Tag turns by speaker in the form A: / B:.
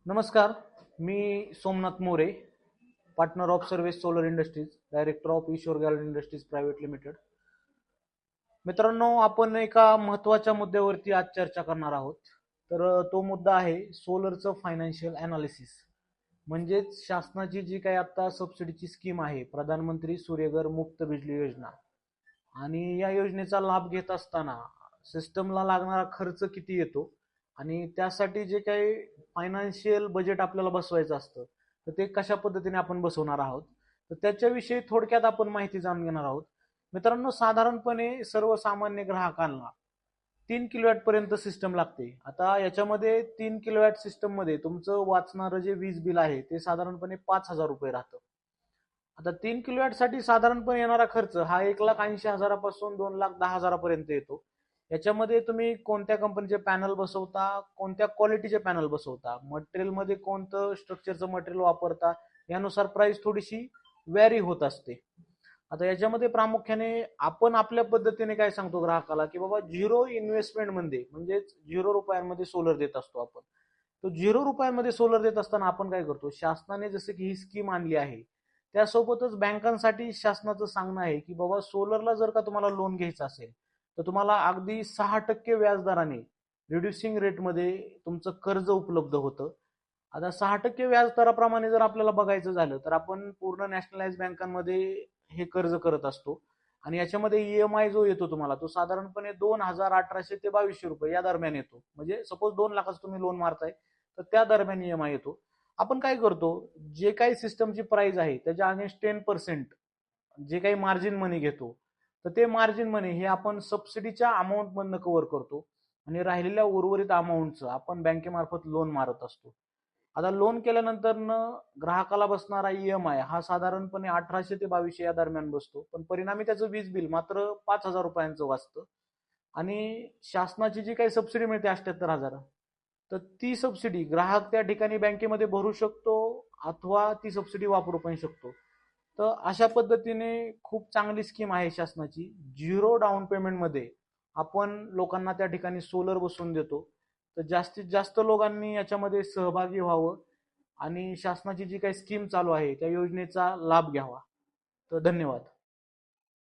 A: नमस्कार. मी Somnath More, partner of service solar industries, director of Ishwar gallery industries private limited. मित्रांनो, आपण एका महत्त्वाच्या मुद्द्यावरती आज चर्चा करणार आहोत. तो मुद्दा आहे सोलरचं फायनान्शियल अनालिसिस. म्हणजेच शासनाची जी काही आता सबसिडीची स्कीम आहे, प्रधानमंत्री सूर्यघर मुफ्त बिजली योजना, आणि या योजनेचा लाभ घेत असताना सिस्टमला लागणारा खर्च किती येतो आणि त्यासाठी जे काही फायनान्शियल बजेट आपल्याला बसवायचं असतं तर ते कशा पद्धतीने आपण बसवणार आहोत, तर त्याच्याविषयी थोडक्यात आपण माहिती जाणून घेणार आहोत. मित्रांनो, साधारणपणे सर्वसामान्य ग्राहकांना 3 किलोवॅट पर्यंत सिस्टम लागते. आता याच्यामध्ये 3 किलोवॅट सिस्टम मध्ये तुमचं वाचणारं जे वीज बिल आहे ते साधारणपणे 5,000 रुपये राहतं. आता 3 किलोवॅट साठी साधारणपणे येणारा खर्च हा 1,80,000 पासून 2,10,000 येतो. याच्यामध्ये तुम्ही कोणत्या कंपनीचे पॅनल बसवता, कोणत्या क्वालिटीचे पॅनल बसवता, मटेरियल मध्ये कोणतं स्ट्रक्चरचं मटेरियल वापरता, यानुसार प्राइस थोडीशी व्हॅरी होत असते. आता याच्यामध्ये प्रामुख्याने आपण आपल्या पद्धतीने काय सांगतो ग्राहकाला, की बाबा 0 इन्व्हेस्टमेंट मध्ये म्हणजेच 0 रुपयांमध्ये सोलर देत असतो आपण. तो 0 रुपयांमध्ये सोलर देत असताना आपण काय करतो, शासनाने जसं की ही स्कीम आणली आहे त्यासोबतच बँकांसाठी शासनाचं सांगणं आहे की बाबा सोलरला जर का तुम्हाला लोन घ्यायचं असेल तर तुम्हाला अगदी 6% व्याजदराने रिड्युसिंग रेटमध्ये तुमचं कर्ज उपलब्ध होतं. आता 6% व्याजदराप्रमाणे जर आपल्याला बघायचं झालं तर आपण पूर्ण नॅशनलाइज बँकांमध्ये हे कर्ज करत असतो. आणि याच्यामध्ये ईएमआय जो येतो तुम्हाला तो साधारणपणे 2,1800 ते 2,200 रुपये या दरम्यान येतो. म्हणजे सपोज 2 लाखाचं तुम्ही लोन मारताय तर त्या दरम्यान ईएमआय येतो. आपण काय करतो, जे काही सिस्टमची प्राइस आहे त्याच्या अगेन्स्ट 10% जे काही मार्जिन मनी घेतो, तर ते मार्जिन मनी हे आपण सबसिडीच्या अमाऊंट मधनं कव्हर करतो आणि राहिलेल्या उर्वरित अमाऊंटचं आपण बँकेमार्फत लोन मारत असतो. आता लोन केल्यानंतर ग्राहकाला बसणारा ईएमआय हा साधारणपणे 1,800 ते 2,200 या दरम्यान बसतो, पण परिणामी त्याचं वीज बिल मात्र 5,000 रुपयांचं वाचतं. आणि शासनाची जी काही सबसिडी मिळते 78,000, तर ती सबसिडी ग्राहक त्या ठिकाणी बँकेमध्ये भरू शकतो अथवा ती सबसिडी वापरू पण शकतो. तर अशा पद्धतीने खूप चांगली स्कीम आहे शासनाची. 0 डाऊन पेमेंट मध्ये आपण लोकांना त्या ठिकाणी सोलर बसवून देतो. तर जास्तीत जास्त लोकांनी याच्यामध्ये सहभागी व्हावं आणि शासनाची जी काही स्कीम चालू आहे त्या योजनेचा लाभ घ्यावा. तर धन्यवाद.